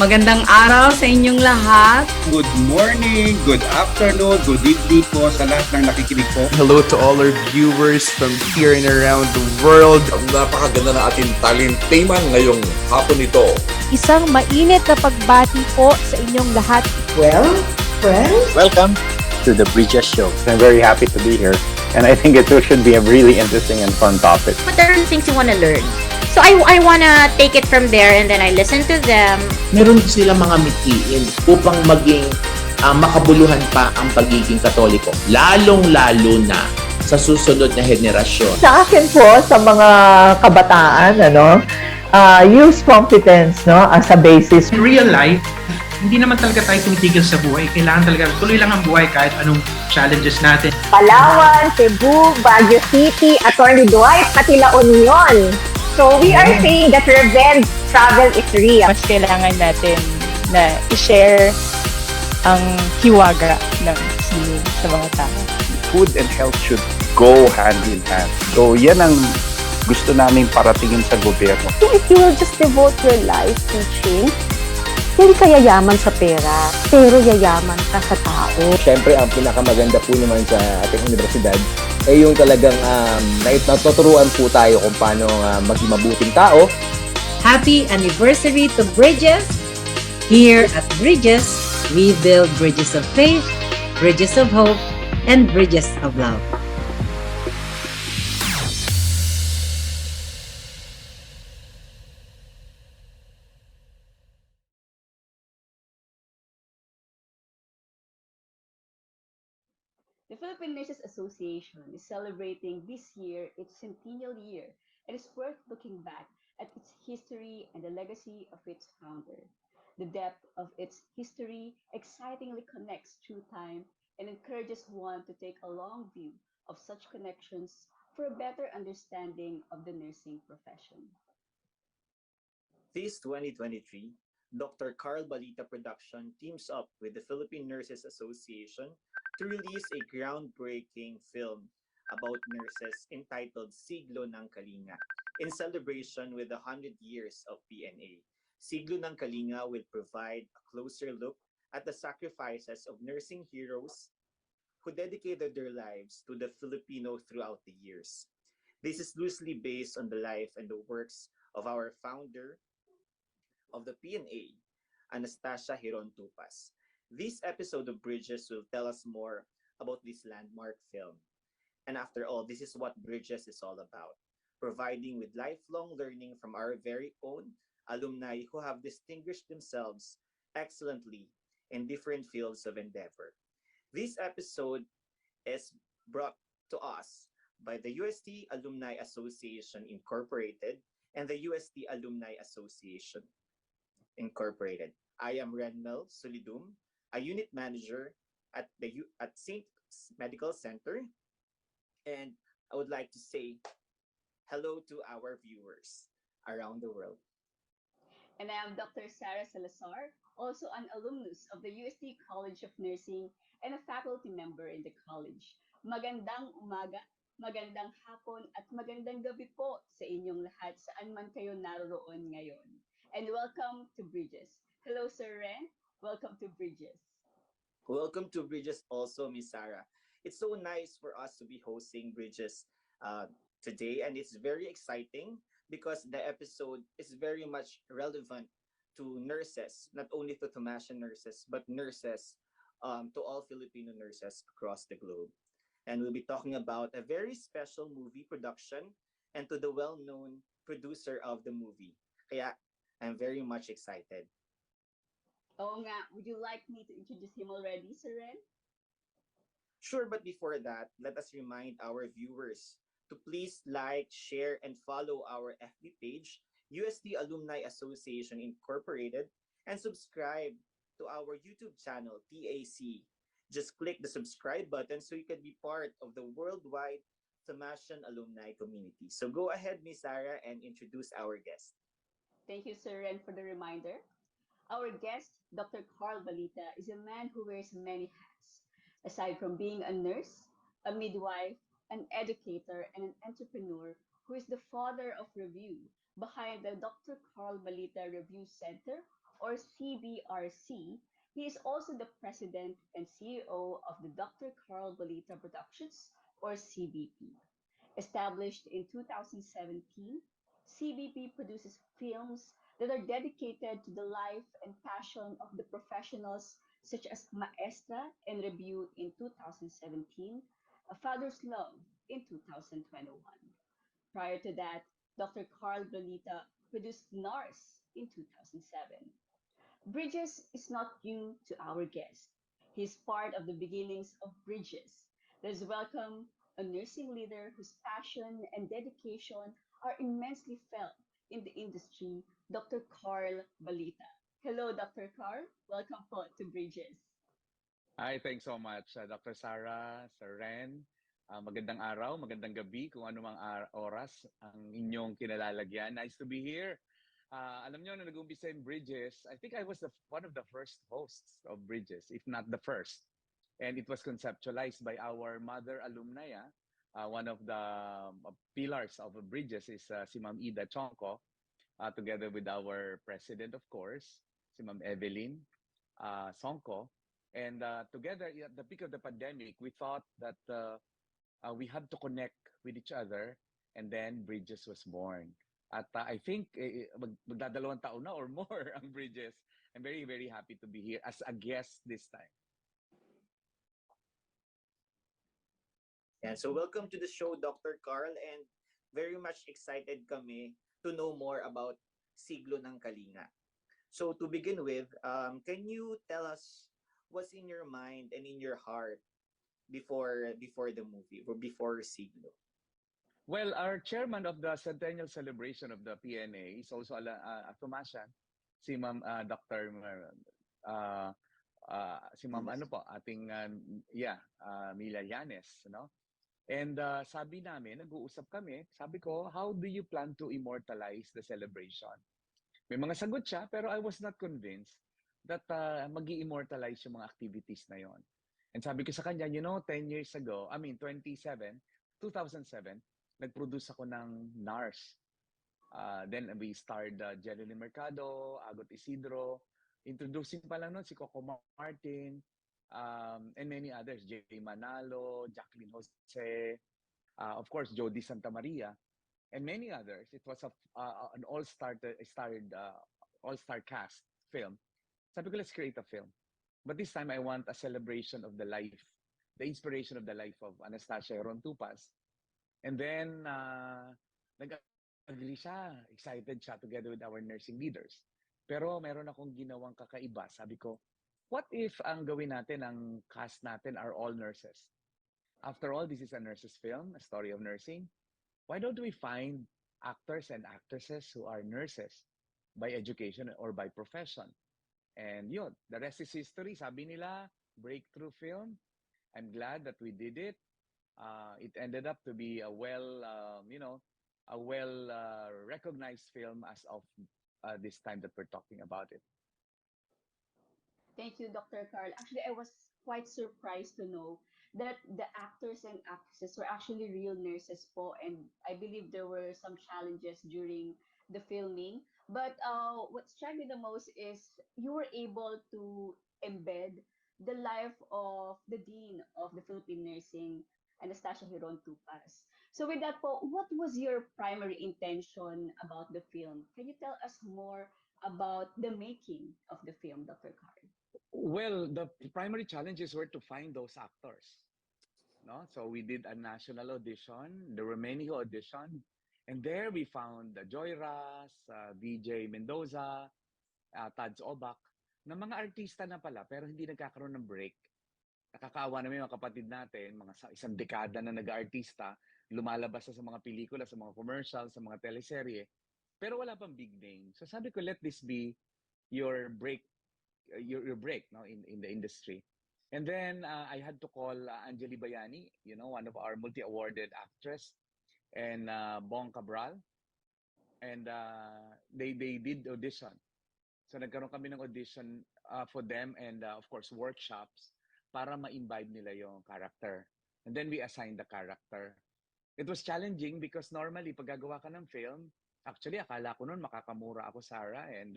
Magandang araw sa inyong lahat. Good morning, good afternoon, good evening po sa lahat ng nakikinig po. Hello to all our viewers from here and around the world. Napakaganda na ating talentayman ngayong hapon ito. Isang mainit na pagbati po sa inyong lahat. Well, friends, welcome to the Bridges Show. I'm very happy to be here, and I think it should be a really interesting and fun topic. But there are things you want to learn. So I wanna take it from there and then I listen to them. meron silang mga mitiin upang maging makabuluhan pa ang pagiging Katoliko. Lalong-lalo na sa susunod na henerasyon. Sa akin po, sa mga kabataan, use competence as a basis. In real life, hindi naman talaga tayo tumitigil sa buhay. Kailangan talaga tuloy lang ang buhay kahit anong challenges natin. Palawan, Cebu, Baguio City, Atty. Dwight, pati La Union. So we are saying that revenge travel is real. Mas kailangan natin na i-share ang hiwaga ng sino sa mga tao. Food and health should go hand in hand. So yan ang gusto namin paratingin sa gobyerno. If you will just devote your life teaching, hindi ka yayaman sa pera, pero yayaman ka sa tao. Siyempre, ang pinakamaganda po naman sa ating universidad ay yung talagang natuturuan po tayo kung paano maging mabuting tao. Happy anniversary to Bridges! Here at Bridges, we build bridges of faith, bridges of hope, and bridges of love. The Philippine Nurses Association is celebrating this year its centennial year, and it's worth looking back at its history and the legacy of its founder. The depth of its history excitingly connects through time and encourages one to take a long view of such connections for a better understanding of the nursing profession. This 2023, Dr. Carl Balita Production teams up with the Philippine Nurses Association to release a groundbreaking film about nurses entitled Siglo ng Kalinga, in celebration with the 100 years of PNA. Siglo ng Kalinga will provide a closer look at the sacrifices of nursing heroes who dedicated their lives to the Filipino throughout the years. This is loosely based on the life and the works of our founder of the PNA, Anastasia Hiron Tupas. This episode of Bridges will tell us more about this landmark film. And after all, this is what Bridges is all about, providing with lifelong learning from our very own alumni who have distinguished themselves excellently in different fields of endeavor. This episode is brought to us by the UST Alumni Association Incorporated and the UST Alumni Association Incorporated. I am Renmel Solidum, a unit manager at St. Medical Center, and I would like to say hello to our viewers around the world. And I am Dr. Sarah Salazar, also an alumnus of the UST College of Nursing and a faculty member in the college. Magandang umaga, magandang hapon, at magandang gabi po sa inyong lahat saan man kayo naroroon ngayon. And welcome to Bridges. Hello, Sir Ren. Welcome to Bridges. Welcome to Bridges also, Miss Sarah. It's so nice for us to be hosting Bridges today, and it's very exciting because the episode is very much relevant to nurses, not only to Thomasian nurses, but nurses to all Filipino nurses across the globe. And we'll be talking about a very special movie production and to the well-known producer of the movie. Kaya I'm very much excited. Oo nga, would you like me to introduce him already, Sir Ren? Sure, but before that, let us remind our viewers to please like, share, and follow our FB page, UST Alumni Association Incorporated, and subscribe to our YouTube channel, TAC. Just click the subscribe button so you can be part of the worldwide Thomasian alumni community. So go ahead, Miss Sarah, and introduce our guest. Thank you, Sir Ren, for the reminder. Our guest, Dr. Carl Balita, is a man who wears many hats. Aside from being a nurse, a midwife, an educator, and an entrepreneur who is the father of review behind the Dr. Carl Balita Review Center, or CBRC, he is also the president and CEO of the Dr. Carl Balita Productions, or CBP. Established in 2017, CBP produces films that are dedicated to the life and passion of the professionals such as Maestra and Review in 2017, A Father's Love in 2021. Prior to that, Dr. Carl Balita produced NARS in 2007. Bridges is not new to our guest. He is part of the beginnings of Bridges. Let's welcome a nursing leader whose passion and dedication are immensely felt in the industry, Dr. Carl Balita. Hello, Dr. Carl. Welcome po to Bridges. Hi, thanks so much, Dr. Sarah, Sir Ren. Magandang araw, magandang gabi, kung ano mang oras ang inyong kinalalagyan. Nice to be here. Alam nyo, nung nag-umpisa yung Bridges, I think I was one of the first hosts of Bridges, if not the first. And it was conceptualized by our mother alumni. One of the pillars of Bridges is si Ma'am Ida Chonko, together with our president, of course, si Ma'am Evelyn Songko. And together, at the peak of the pandemic, we thought that we had to connect with each other, and then Bridges was born. At I think magdadalawang taon na or more ang Bridges. I'm very, very happy to be here as a guest this time. Yeah, so welcome to the show, Dr. Carl, and very much excited kami to know more about Siglo ng Kalinga. So to begin with, can you tell us what's in your mind and in your heart before the movie or before Siglo? Well, our chairman of the centennial celebration of the PNA is also a Thomasian, si Ma'am Dr. Si Ma'am ano po, ating Mila Yanes, no? And sabi namin, nag-uusap kami, sabi ko, how do you plan to immortalize the celebration? May mga sagot siya, pero I was not convinced that mag-i-immortalize yung mga activities na yon. And sabi ko sa kanya, 10 years ago, 2007, nag-produce ako ng NARS. Then we starred Jerilyn Mercado, Agot Isidro, introducing pa lang nun si Coco Martin, and many others, J. Manalo, Jacqueline Jose, of course, Jody Santa Maria, and many others. It was an all-star cast film. Sabi ko, let's create a film. But this time, I want a celebration of the life, the inspiration of the life of Anastasia Heron Tupas. And then, nag-agree siya, excited siya together with our nursing leaders. Pero meron akong ginawang kakaiba. Sabi ko, what if ang gawin natin, ang cast natin are all nurses? After all, this is a nurses film, a story of nursing. Why don't we find actors and actresses who are nurses by education or by profession? And yun, the rest is history. Sabi nila, breakthrough film. I'm glad that we did it. It ended up to be a recognized film as of this time that we're talking about it. Thank you, Dr. Carl. Actually, I was quite surprised to know that the actors and actresses were actually real nurses po, and I believe there were some challenges during the filming. But what struck me the most is you were able to embed the life of the Dean of the Philippine Nursing, Anastasia Heron Tupas. So with that po, what was your primary intention about the film? Can you tell us more about the making of the film, Dr. Carl? Well, the primary challenges were to find those actors. No? So we did a national audition. There were many who auditioned. And there we found Joy Ras, VJ Mendoza, Tads Obak, na mga artista na pala pero hindi nagkakaroon ng break. Nakakaawa naman yung mga kapatid natin, mga isang dekada na nag-artista, lumalabas sa mga pelikula, sa mga commercials, sa mga teleserye, pero wala pang big name. So sabi ko, let this be your break, your break, no, in the industry. And then I had to call Angeli Bayani, one of our multi-awarded actress, and Bong Cabral, and they did audition. So nagkaroon kami ng audition for them, and of course workshops para ma-imbibe nila yung character. And then we assigned the character. It was challenging because normally pag gagawa ka ng film, actually akala ko noon makakamura ako, Sarah and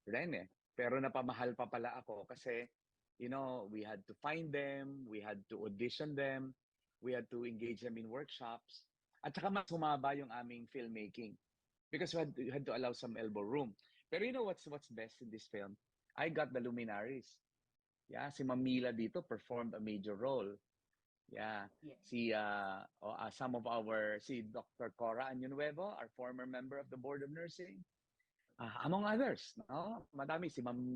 Ren, Pero napamahal pa pala ako kasi, we had to find them, we had to audition them, we had to engage them in workshops, at saka mas humaba yung aming filmmaking because we had to allow some elbow room. Pero what's best in this film? I got the luminaries. Yeah, si Mamila dito performed a major role. Yeah. Some of si Dr. Cora Añonuevo, our former member of the Board of Nursing, among others, no? Madami, si Ma'am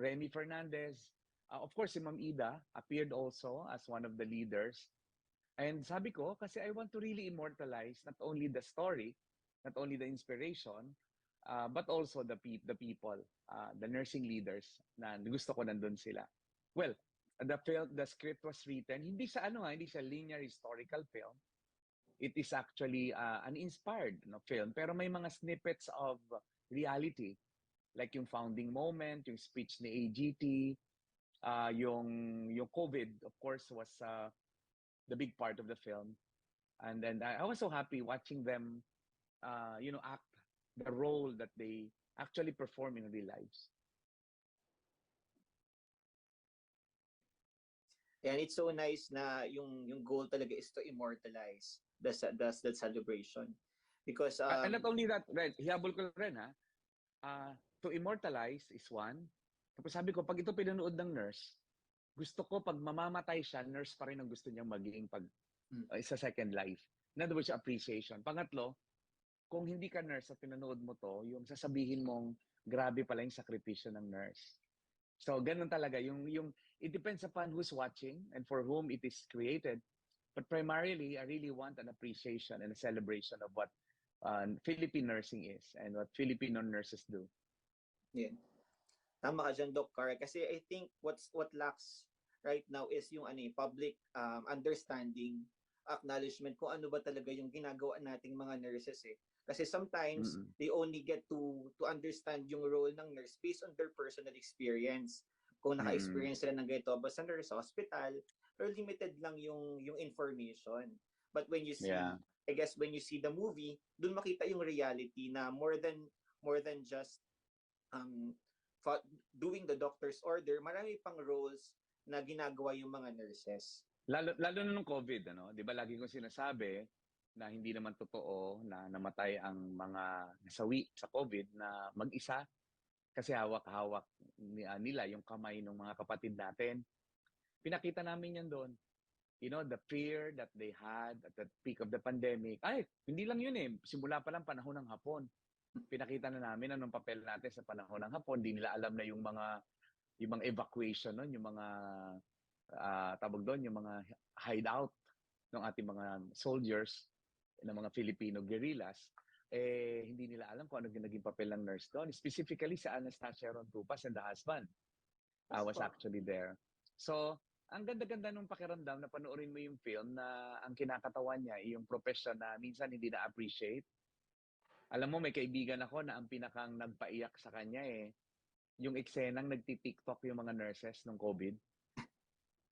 Remy Fernandez. Of course, si Ma'am Ida appeared also as one of the leaders. And sabi ko, kasi I want to really immortalize not only the story, not only the inspiration, but also the people, the nursing leaders na gusto ko nandun sila. Well, the script was written hindi siya linear historical film. It is actually an inspired film, pero may mga snippets of reality, like yung founding moment, yung speech ni AGT, yung COVID, of course, was the big part of the film. And then I was so happy watching them, act the role that they actually perform in real lives. And it's so nice na yung goal talaga is to immortalize the celebration. Because and not only that, Red, hihabol ko rin to immortalize is one. Tapos sabi ko, pag ito pinanood ng nurse, gusto ko pag mamamatay siya, nurse pa rin ang gusto niyang maging sa second life. In other words, appreciation. Pangatlo, kung hindi ka nurse at pinanood mo to, yung sasabihin mong grabe pala yung sakripisyo ng nurse. So, ganun talaga. It depends upon who's watching and for whom it is created. But primarily, I really want an appreciation and a celebration of what Philippine nursing is and what Filipino nurses do. Yeah. Tama ka dyan, Doc Car. Kasi I think what lacks right now is yung public understanding, acknowledgement kung ano ba talaga yung ginagawa nating mga nurses eh. Kasi sometimes they only get to understand yung role ng nurse based on their personal experience. Kung naka-experience sila ng ganito ba sa nurse hospital, pero limited lang yung information. But when you see, I guess when you see the movie, dun makita yung reality na more than just doing the doctor's order, marami pang roles na ginagawa yung mga nurses. Lalo na nung COVID, 'di ba lagi kong sinasabi na hindi naman totoo na namatay ang mga nasawi sa COVID na mag-isa kasi hawak-hawak nila yung kamay ng mga kapatid natin. Pinakita namin yan doon. The fear that they had at the peak of the pandemic. Ay, hindi lang yun eh. Simula pa lang panahon ng Hapon. Pinakita na namin anong papel natin sa panahon ng Hapon. Hindi nila alam na yung mga evacuation noon, yung mga tawag doon, yung mga hideout ng ating mga soldiers, ng mga Filipino guerrillas, hindi nila alam kung ano naging papel ng nurse doon. Specifically si Anastasia Rontupas and the husband. I was actually there. So, ang ganda-ganda nung pakiramdam na panoorin mo yung film na ang kinakatawan niya yung profession na minsan hindi na-appreciate. Alam mo, may kaibigan ako na ang pinakang nagpaiyak sa kanya yung eksenang nagti-TikTok yung mga nurses nung COVID.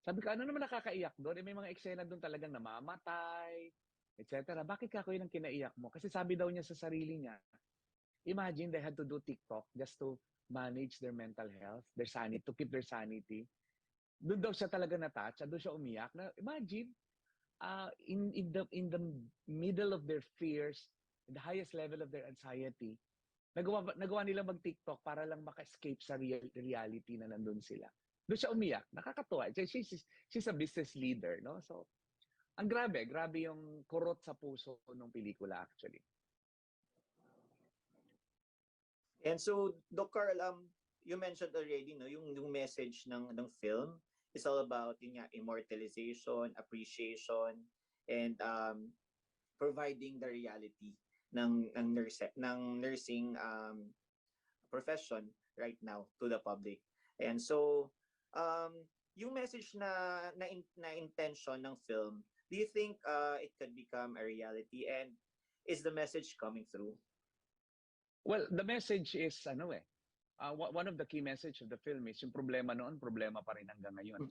Sabi ko, ano naman nakakaiyak doon? May mga eksena doon talagang namamatay, etc. Bakit ka yung kinaiyak mo? Kasi sabi daw niya sa sarili niya, imagine they had to do TikTok just to manage their mental health, their sanity, to keep their sanity. Doon daw siya talaga na-touch, doon siya umiyak. Na, imagine, in the middle of their fears, in the highest level of their anxiety, nagawa nila mag-TikTok para lang maka-escape sa reality na nandun sila. Doon siya umiyak. Nakakatuwa. She's a business leader, no? So, ang grabe yung kurot sa puso ng pelikula actually. And so, Doc Carl, you mentioned already, no, yung message ng film is all about immortalization, appreciation, and providing the reality ng nursing profession right now to the public. And so, yung message na intention ng film, do you think it could become a reality, and is the message coming through? Well, the message is one of the key message of the film is yung problema noon, problema pa rin hanggang ngayon.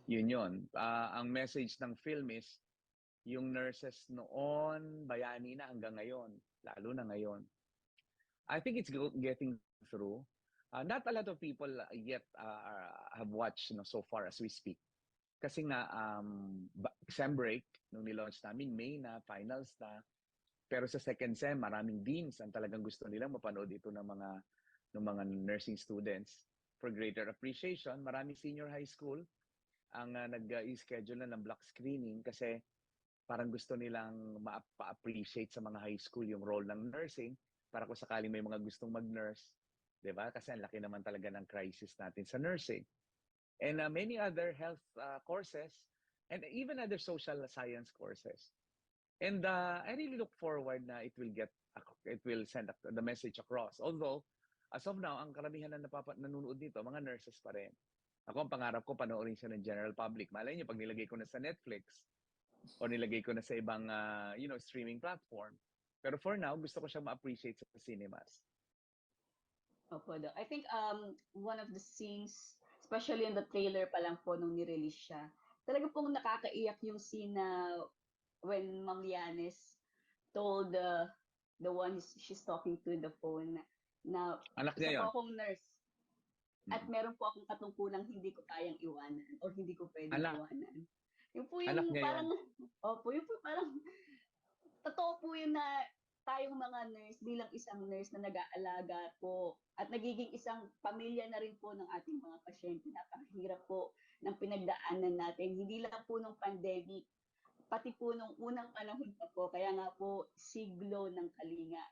Yun. Ang message ng film is yung nurses noon, bayani na hanggang ngayon, lalo na ngayon. I think it's getting through. Not a lot of people yet have watched so far as we speak. Kasi nga, exam break, nung nilaunch namin, May na, finals na. Pero sa second sem, maraming deans ang talagang gusto nilang mapanood ito ng mga nursing students. For greater appreciation, maraming senior high school ang nag-schedule na ng block screening kasi parang gusto nilang ma-appreciate sa mga high school yung role ng nursing para kung sakaling may mga gustong mag-nurse. Diba? Kasi ang laki naman talaga ng crisis natin sa nursing. And many other health courses and even other social science courses. And I really look forward na it will send the message across. Although, as of now, ang karamihan na nanonood dito, mga nurses pa rin. Ako, ang pangarap ko, panoorin siya ng general public. Malay niyo, pag nilagay ko na sa Netflix o nilagay ko na sa ibang streaming platform. Pero for now, gusto ko siyang ma-appreciate sa cinemas. Opo, I think one of the scenes, especially in the trailer pa lang po nung nirelease siya, talaga pong nakakaiyak yung scene na when Ma'am Lianes told the one she's talking to in the phone na anak isa niya po yun. akong nurse at meron po akong katungkulang hindi ko kayang iwanan or hindi ko pwedeng iwanan. Yung po yung anak niya parang, yun. opo, yung po parang, totoo po yun na tayong mga nurse bilang isang nurse na nag-aalaga po at nagiging isang pamilya na rin po ng ating mga pasyente. Napakahirap po ng pinagdaanan natin. Hindi lang po nung pandemic, pati po nung unang panahon pa po. Kaya nga po, siglo ng Kalinga,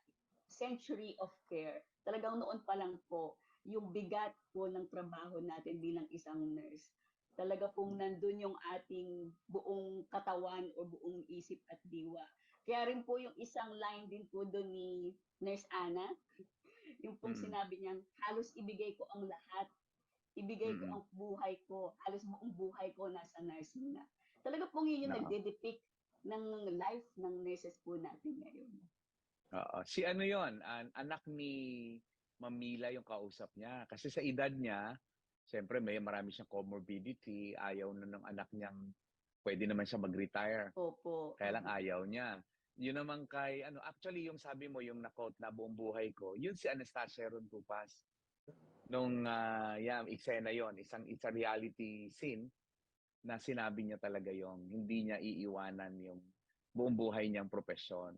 century of care. Talagang noon pa lang po, yung bigat po ng trabaho natin bilang isang nurse. Talaga pong nandun yung ating buong katawan o buong isip at diwa. Kaya rin po yung isang line din po doon ni Nurse Ana, yung pong sinabi niyang, halos ibigay ko ang lahat. Ibigay ko ang buhay ko. Halos buong buhay ko nasa nursing na. Talaga pong yun yung nagde-depict ng life ng nurses po natin ngayon. Si ano yon, anak ni Mamila yung kausap niya. Kasi sa edad niya, siyempre marami siyang comorbidity. Ayaw na ng anak niyang pwede naman siya mag-retire. Opo. Kaya lang ayaw niya. Yun naman kay, actually yung sabi mo, yung na-quote na buong buhay ko, yun si Anastasia Ron Tupas. Nung, eksena yon, it's a reality scene na sinabi niya talaga yung hindi niya iiwanan yung buong buhay niyang profesyon.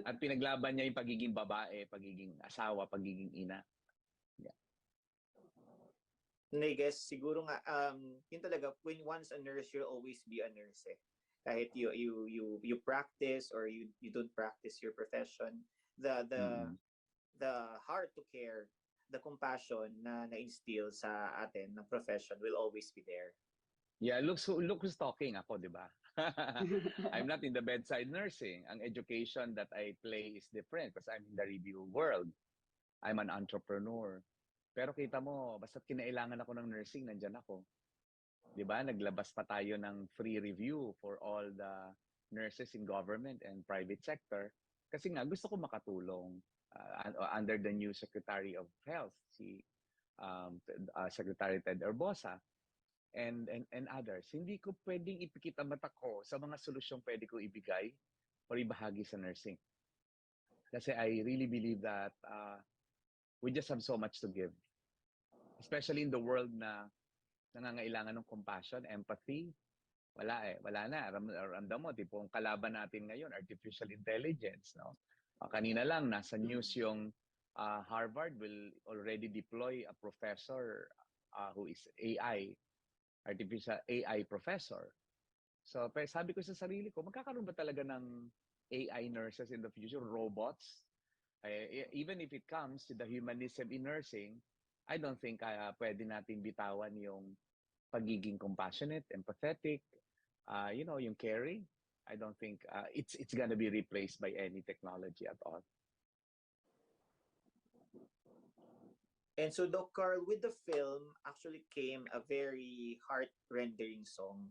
At pinaglaban niya yung pagiging babae, pagiging asawa, pagiging ina. Yeah. I guess siguro nga yun talaga, when once a nurse, you'll always be a nurse eh. Kahit you practice or you don't practice your profession, the heart to care, the compassion na na-instill sa atin ng profession will always be there. Yeah, look who's talking ako, di ba? I'm not in the bedside nursing. Ang education that I play is different because I'm in the review world. I'm an entrepreneur. Pero kita mo, basta kinailangan ako ng nursing, nandyan ako. Di ba? Naglabas pa tayo ng free review for all the nurses in government and private sector. Kasi nga, gusto ko makatulong under the new Secretary of Health, si Secretary Ted Herbosa, and others. Hindi ko pwedeng ipikit ang mata ko sa mga solusyong pwede ko ibigay o ibahagi sa nursing. Kasi I really believe that we just have so much to give. Especially in the world na nangangailangan ng compassion, empathy. Wala na. Ramdam mo, tipong kalaban natin ngayon, artificial intelligence. No? Kanina lang, nasa news yung Harvard will already deploy a professor who is artificial AI professor. So, sabi ko sa sarili ko, magkakaroon ba talaga ng AI nurses in the future, robots? Even if it comes to the humanism in nursing, I don't think pwede natin bitawan yung pagiging compassionate, empathetic, yung caring. I don't think it's gonna be replaced by any technology at all. And so, Doc Carl, with the film actually came a very heart-rendering song,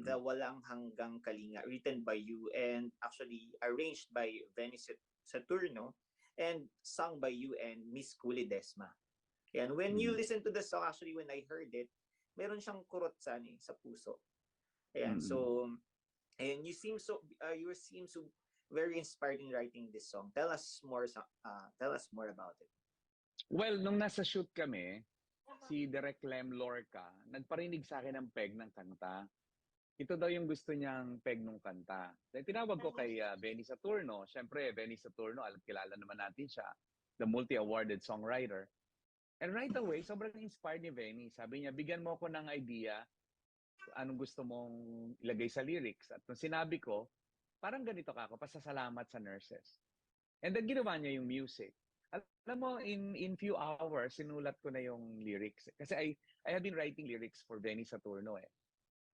the Walang Hanggang Kalinga, written by you and actually arranged by Venice Saturno and sung by you and Miss Kuli Desma. And when you listen to the song, actually, when I heard it, meron siyang kurotsan sa puso. Ayan, so, and you seem so very inspired in writing this song. Tell us more about it. Well, nung nasa shoot kami, si Direk Lem Lorca, nagparinig sa akin ng peg ng kanta. Ito daw yung gusto niyang peg nung kanta. Then tinawag ko kay Benny Saturno. Siyempre, Benny Saturno, kilala naman natin siya, the multi-awarded songwriter. And right away, sobrang inspired ni Benny. Sabi niya, bigyan mo ako ng idea anong gusto mong ilagay sa lyrics. At nung sinabi ko, parang ganito ka ako, pasasalamat sa nurses. And then ginawa niya yung music. Alam mo, in few hours, sinulat ko na yung lyrics. Kasi I have been writing lyrics for Benny Saturno eh.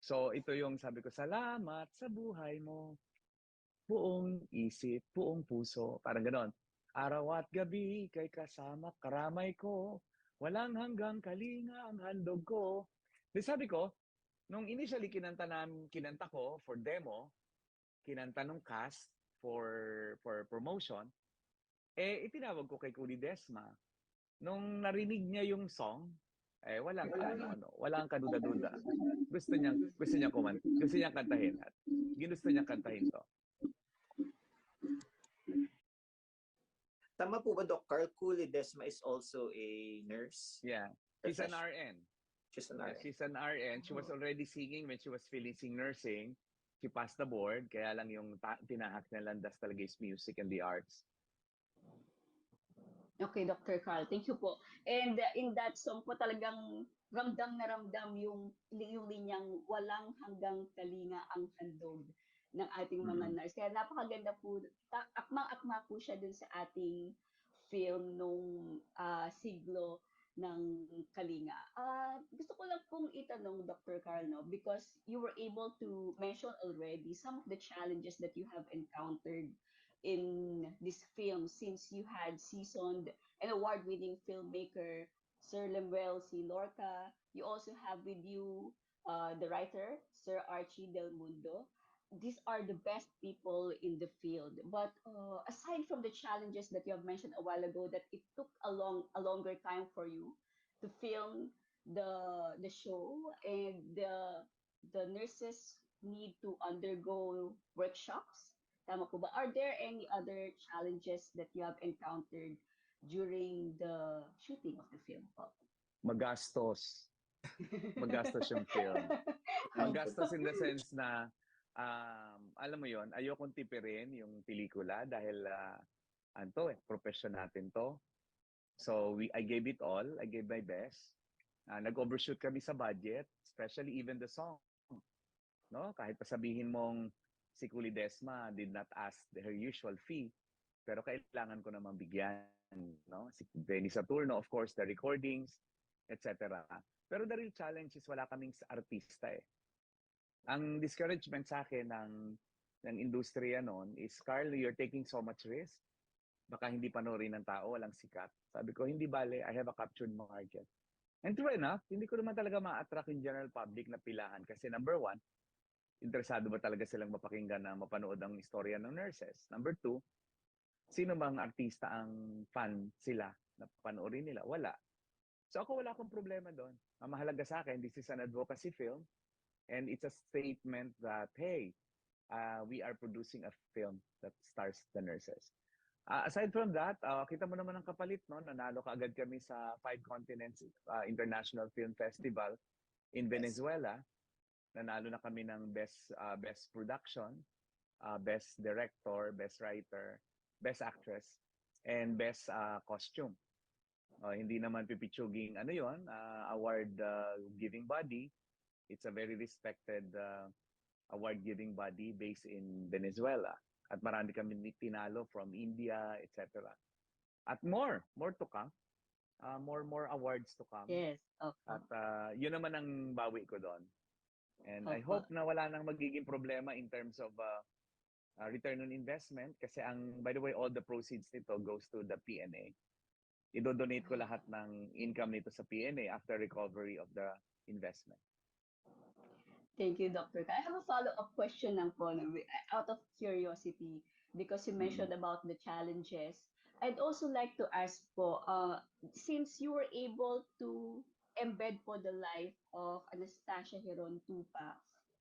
So ito yung sabi ko, salamat sa buhay mo. Buong isip, buong puso. Parang ganon. Araw at gabi kay kasama karamay ko. Walang hanggang kalinga ang handog ko. Di sabi ko, nung initially kinanta ko for demo, kinanta nung cast for promotion, itinawag ko kay Kuli Desma. Nung narinig niya yung song, walang kaduda-duda. Gusto niyang kantahin at ginusto niyang kantahin to. Tama po ba, Doc Carl? Kuli Desma is also a nurse? Yeah. She's an RN. She's an RN. She's an RN. She was already singing when she was finishing nursing. She passed the board. Kaya lang yung tinahak na landas talaga is music and the arts. Okay, Dr. Carl, thank you po. And in that song po talagang ramdam na ramdam yung linyang walang hanggang kalinga ang handog ng ating mga nurse. Kaya napakaganda po, akmang-akma po siya dun sa ating film nung Siglo ng Kalinga. Gusto ko lang pong itanong, Dr. Carl, no, because you were able to mention already some of the challenges that you have encountered in this film since you had seasoned and award-winning filmmaker Sir Lemuel C. Lorca. You also have with you the writer Sir Archie Del Mundo. These are the best people in the field. But aside from the challenges that you have mentioned a while ago, that it took a longer time for you to film the show, and the nurses need to undergo workshops. Tama po ba? Are there any other challenges that you have encountered during the shooting of the film po? Magastos. Magastos yung film. Magastos in the sense na alam mo yon, ayokong tipirin yung pelikula dahil profession natin to. So I gave it all. I gave my best. Nag-overshoot kami sa budget, especially even the song. No? Kahit pa sabihin mong si Kuli Desma did not ask her usual fee, pero kailangan ko namang bigyan. No? Si Benny Saturno, of course, the recordings, etc. Pero the real challenge is wala kaming artista eh. Ang discouragement sa akin ng industriya noon is, Carl, you're taking so much risk. Baka hindi panoorin ng tao, walang sikat. Sabi ko, hindi bale, I have a captured market. And true enough, hindi ko naman talaga ma-attract yung general public na pilahan. Kasi number one, interesado ba talaga silang mapakinggan na mapanood ang istorya ng nurses? Number two, sino bang artista ang fan sila na panoorin nila? Wala. So ako wala akong problema doon. Ang mahalaga sa akin, this is an advocacy film. And it's a statement that, hey, we are producing a film that stars the nurses. Aside from that, kita mo naman ang kapalit, no? Nanalo ka agad kami sa 5 Continents International Film Festival in Venezuela. Nanalo na kami ng best production, best director, best writer, best actress, and best costume. Hindi naman pipitsuging award giving body. It's a very respected award-giving body based in Venezuela. At marami kami tinalo from India, etc. At more to come. More awards to come. Yes. Okay. At yun naman ang bawi ko doon. And I hope na wala nang magiging problema in terms of return on investment. Kasi by the way, all the proceeds nito goes to the PNA. Idodonate ko lahat ng income nito sa PNA after recovery of the investment. Thank you, Dr. I have a follow-up question lang po, out of curiosity, because you mentioned about the challenges. I'd also like to ask po, since you were able to embed po the life of Anastasia Heron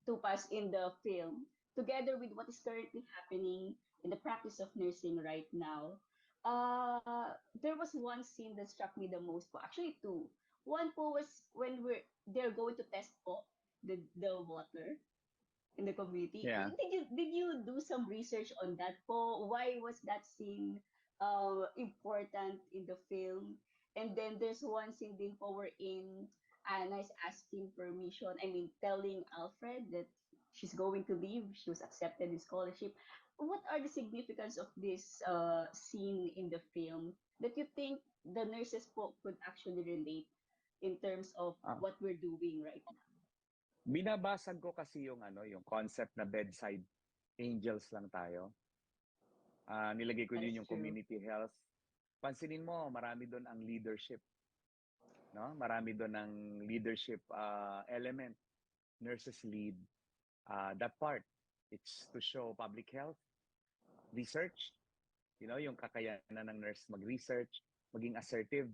Tupas in the film, together with what is currently happening in the practice of nursing right now, there was one scene that struck me the most po. Actually, two. One po was when they're going to test po the water in the community. Yeah. Did you do some research on that po? Why was that scene important in the film? And then there's one scene din po wherein Anna is asking permission. I mean, telling Alfred that she's going to leave. She was accepted in scholarship. What are the significance of this scene in the film that you think the nurses po could actually relate in terms of Ah, what we're doing right now? binabasag ko kasi yung yung concept na bedside angels lang tayo. Nilagay ko That is din yung true. community health. Pansinin mo, marami doon ang leadership, no? Marami doon ang leadership element. Nurses lead that part. It's to show public health, research, yung kakayanan ng nurse mag-research, maging assertive.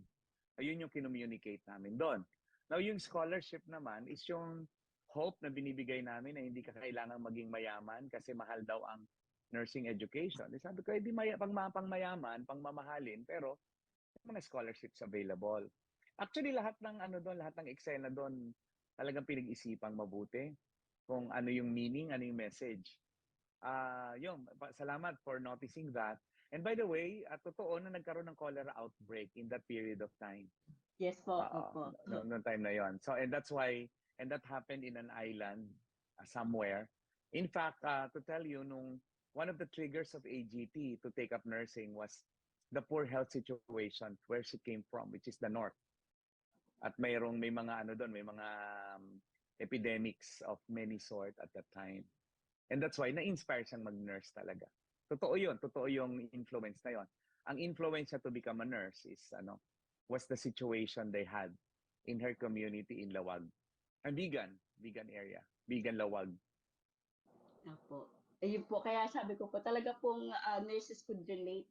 Ayun yung kinommunicate namin doon. Now, yung scholarship naman is yung hope na binibigay namin na hindi ka kailangang maging mayaman kasi mahal daw ang nursing education. Sabi ko, hindi pang mayaman, pang mamahalin, pero may mga scholarships available. Actually, lahat ng doon, lahat ng eksena doon, talagang pinag-isipang mabuti kung ano yung meaning, ano yung message. Salamat for noticing that. And by the way, totoo na nagkaroon ng cholera outbreak in that period of time. Yes po, opo. Noong time na yon. So, and that's why, and that happened in an island somewhere. In fact, to tell you, one of the triggers of AGT to take up nursing was the poor health situation where she came from, which is the north. At may mga doon, may mga epidemics of many sort at that time. And that's why na-inspire siyang mag-nurse talaga. Totoo yung influence na yon. Ang influence niya to become a nurse is was the situation they had in her community in Lawag. A vegan area, vegan Lawag. Opo. Ayun po, kaya sabi ko po, talaga pong nurses could relate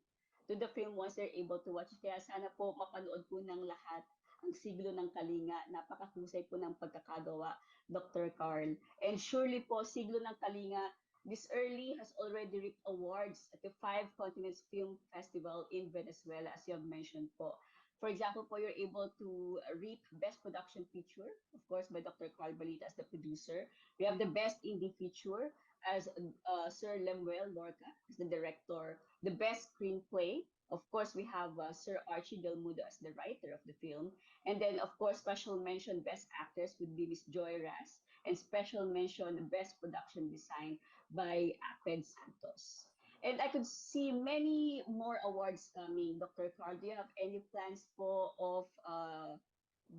to the film once they're able to watch. Kaya sana po mapanood po ng lahat ang Siglo ng Kalinga. Napakahusay po ng pagkakagawa, Dr. Carl. And surely po, Siglo ng Kalinga, this early has already reaped awards at the Five Continents Film Festival in Venezuela, as you have mentioned po. For example po, you're able to reap Best Production Feature, of course, by Dr. Carl Balita as the producer. We have the Best Indie Feature as Sir Lemuel Lorca as the director. The Best Screenplay, of course, we have Sir Archie Del Mudo as the writer of the film. And then, of course, special mention Best Actress would be Miss Joy Ras. And special mention Best Production Design by Aked Santos. And I could see many more awards coming. Dr. Carl, do you have any plans of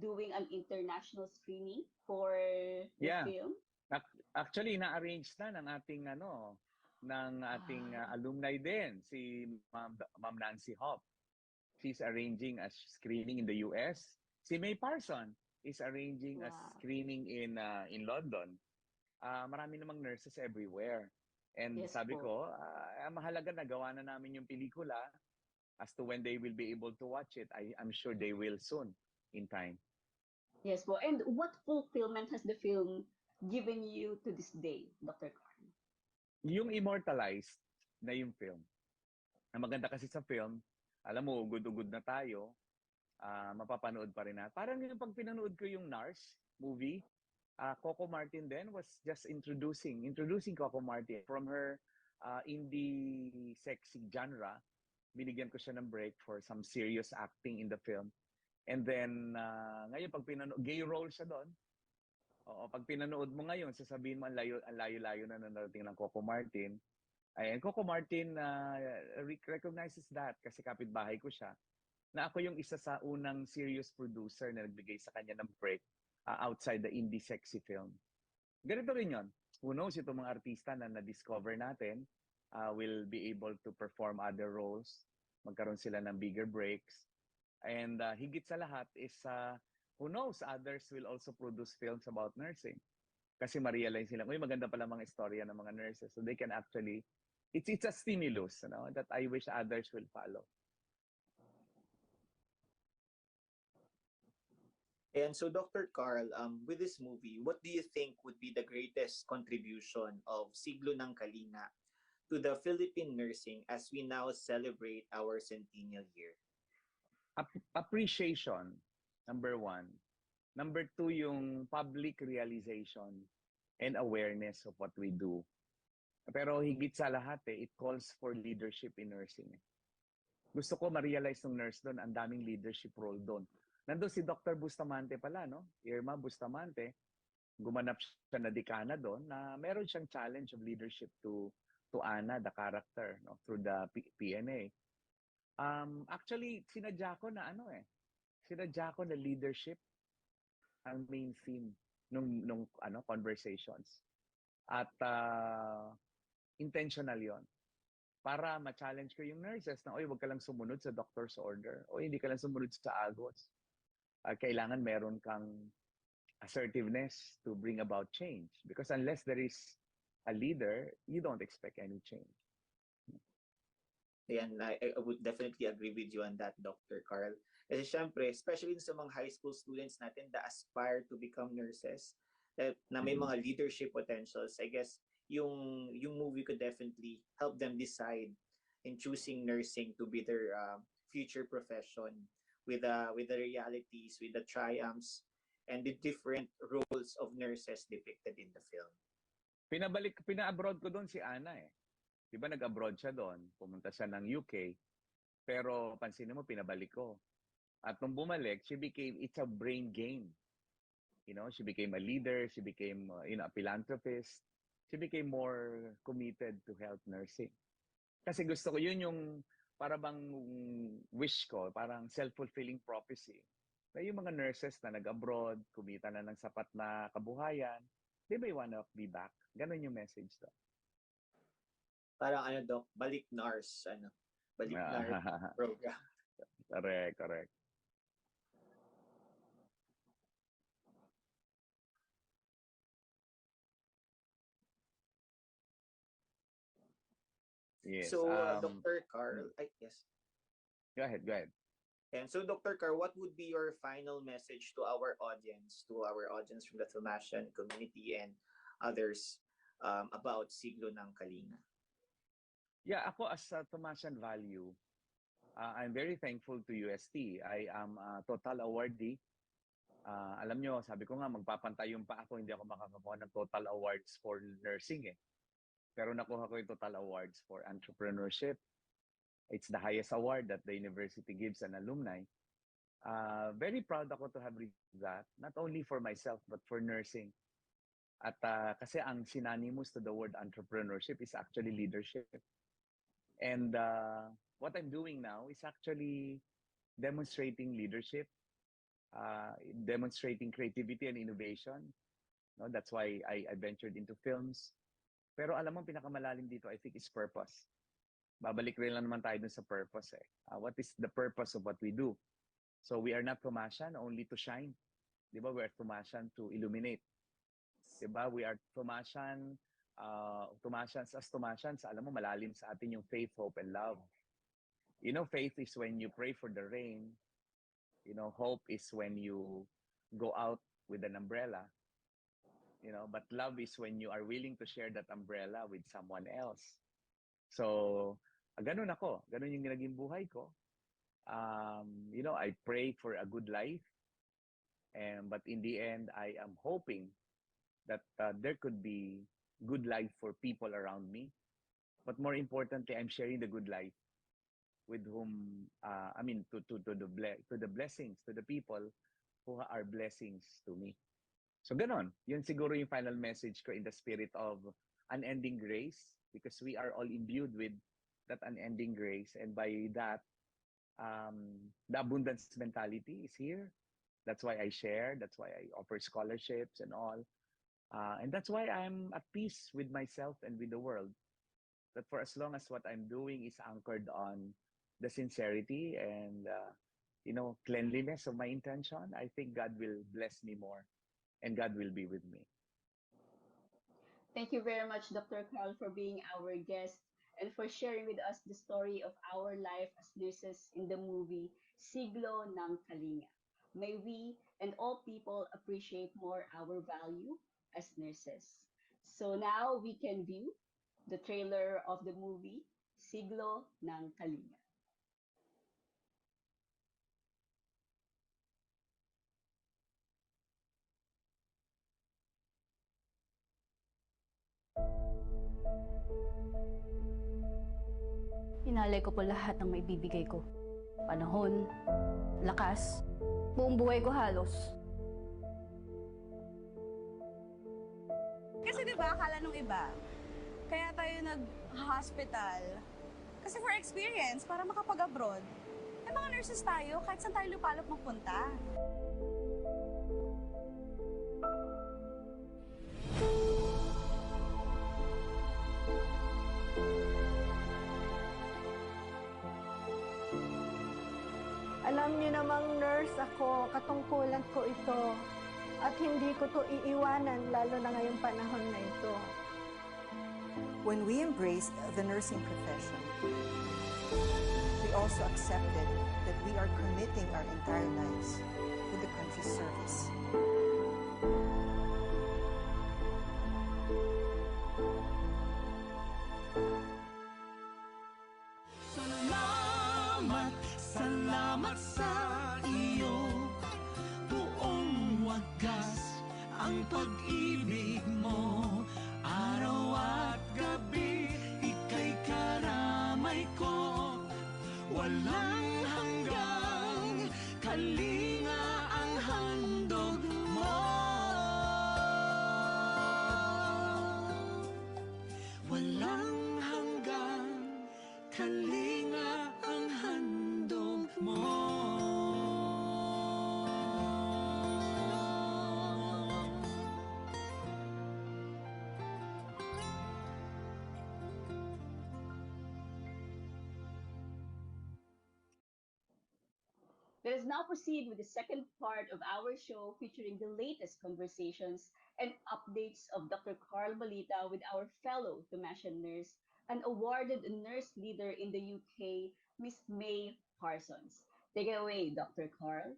doing an international screening for the Yeah. film? Actually, na-arrange na ng ating alumni din, si Ma'am Nancy Hop. She's arranging a screening in the US. Si May Parsons is arranging a screening in London. Marami namang nurses everywhere. And Yes sabi po. ko, mahalaga na gawa na namin yung pelikula as to when they will be able to watch it. I'm sure they will soon in time. Yes po. And what fulfillment has the film given you to this day, Dr. Carl? Yung immortalized na yung film. Ang maganda kasi sa film, alam mo, good na tayo, mapapanood pa rin na. Parang yung pag pinanood ko yung NARS movie, Coco Martin then was just introducing Coco Martin from her indie sexy genre. Binigyan ko siya ng break for some serious acting in the film. And then, ngayon, pag gay role siya doon. Oo, pag pinanood mo ngayon, sasabihin mo, ang layo-layo na narating ng Coco Martin. Ayan, Coco Martin recognizes that kasi kapitbahay ko siya. Na ako yung isa sa unang serious producer na nagbigay sa kanya ng break outside the indie sexy film. Ganito rin yun. Who knows, itong mga artista na na-discover natin will be able to perform other roles. Magkaroon sila ng bigger breaks. And higit sa lahat is, who knows, others will also produce films about nursing. Kasi ma-realize nila, maganda pala mga istorya ng mga nurses. So they can actually, it's a stimulus, that I wish others will follow. And so, Dr. Carl, with this movie, what do you think would be the greatest contribution of Siglo ng Kalinga to the Philippine Nursing as we now celebrate our centennial year? Appreciation, number one. Number two, yung public realization and awareness of what we do. Pero higit sa lahat, it calls for leadership in nursing. Gusto ko ma-realize ng nurse doon, ang daming leadership role doon. Nandun si Dr. Bustamante pala, no? Irma Bustamante, gumanap siya na dekana doon na meron siyang challenge of leadership to Ana, the character, no? Through the PNA. Actually, sinadya ko na sinadya ko na leadership ang main theme nung conversations. At intentional 'yon. Para ma-challenge ko yung nurses na, oy, wag ka lang sumunod sa doctor's order. O hindi ka lang sumunod sa agos. Kailangan meron kang assertiveness to bring about change. Because unless there is a leader, you don't expect any change. Ayan, I would definitely agree with you on that, Dr. Carl. Kasi syempre, especially sa mga high school students natin that aspire to become nurses, na may mga leadership potentials, I guess yung movie could definitely help them decide in choosing nursing to be their future profession with the realities, with the triumphs, and the different roles of nurses depicted in the film. Pina-abroad ko doon si Ana eh. Di ba nag-abroad siya doon? Pumunta siya ng UK. Pero pansinin mo, pinabalik ko. At nung bumalik, it's a brain game. You know, she became a leader, she became a philanthropist. She became more committed to health nursing. Kasi gusto ko, yun yung para bang wish ko, parang self-fulfilling prophecy. Na yung mga nurses na nag-abroad, kumita na ng sapat na kabuhayan, they may wanna be back. Ganon yung message to. Parang Doc, balik NARS, balik NARS program. Correct. Yes. So, Dr. Carl, yes. Go ahead. And so, Dr. Carl, what would be your final message to our audience from the Thomasian community and others about Siglo ng Kalinga? Yeah, ako as a Thomasian value, I'm very thankful to UST. I am a total awardee. Alam nyo, sabi ko nga, magpapantayong pa ako, hindi ako makakakuha ng total awards for nursing eh. Pero nakuha ko yung total awards for entrepreneurship. It's the highest award that the university gives an alumni. Very proud ako to have received that, not only for myself, but for nursing. At kasi ang synonymous to the word entrepreneurship is actually leadership. And what I'm doing now is actually demonstrating leadership, demonstrating creativity and innovation. No, that's why I ventured into films. Pero alam mo, pinakamalalim dito, I think, is purpose. Babalik rin lang naman tayo dun sa purpose eh. What is the purpose of what we do? So we are not Thomasian only to shine. Di ba? We are Thomasian to illuminate. Di ba? We are Thomasians, as Thomasians, alam mo, malalim sa atin yung faith, hope, and love. You know, faith is when you pray for the rain. You know, hope is when you go out with an umbrella. You know, but love is when you are willing to share that umbrella with someone else. So, ganun ako. Ganun yung naging buhay ko. You know, I pray for a good life. But in the end, I am hoping that there could be good life for people around me. But more importantly, I'm sharing the good life with whom, to the blessings, to the people who are blessings to me. So ganon, yun siguro yung final message ko in the spirit of unending grace, because we are all imbued with that unending grace, and by that, the abundance mentality is here. That's why I share, that's why I offer scholarships and all. And that's why I'm at peace with myself and with the world. That for as long as what I'm doing is anchored on the sincerity and, cleanliness of my intention, I think God will bless me more. And God will be with me. Thank you very much, Dr. Carl, for being our guest and for sharing with us the story of our life as nurses in the movie Siglo ng Kalinga. May we and all people appreciate more our value as nurses. So now we can view the trailer of the movie Siglo ng Kalinga. Inalay ko po lahat ng maibibigay ko. Panahon, lakas, buong buhay ko halos. Kasi diba, akala nung iba, kaya tayo nag-hospital. Kasi for experience, para makapag-abroad. Eh mga nurses tayo, kahit saan tayo lupalop magpunta. Alam niyo namang nurse ako, katungkulan ko ito. At hindi ko to iiwanan, lalo na ngayong panahon na ito. When we embraced the nursing profession, we also accepted that we are committing our entire lives to the country's service. Salamat sa iyo, buong wagas ang pag-ibig mo. Araw at gabi, ika'y karamay ko. Walang hanggang kalinga ang handog mo. Walang hanggang kalinga ang handog mo. Let us now proceed with the second part of our show featuring the latest conversations and updates of Dr. Carl Balita with our fellow Thomasian nurse and awarded nurse leader in the UK, Miss May Parsons. Take it away, Dr. Carl.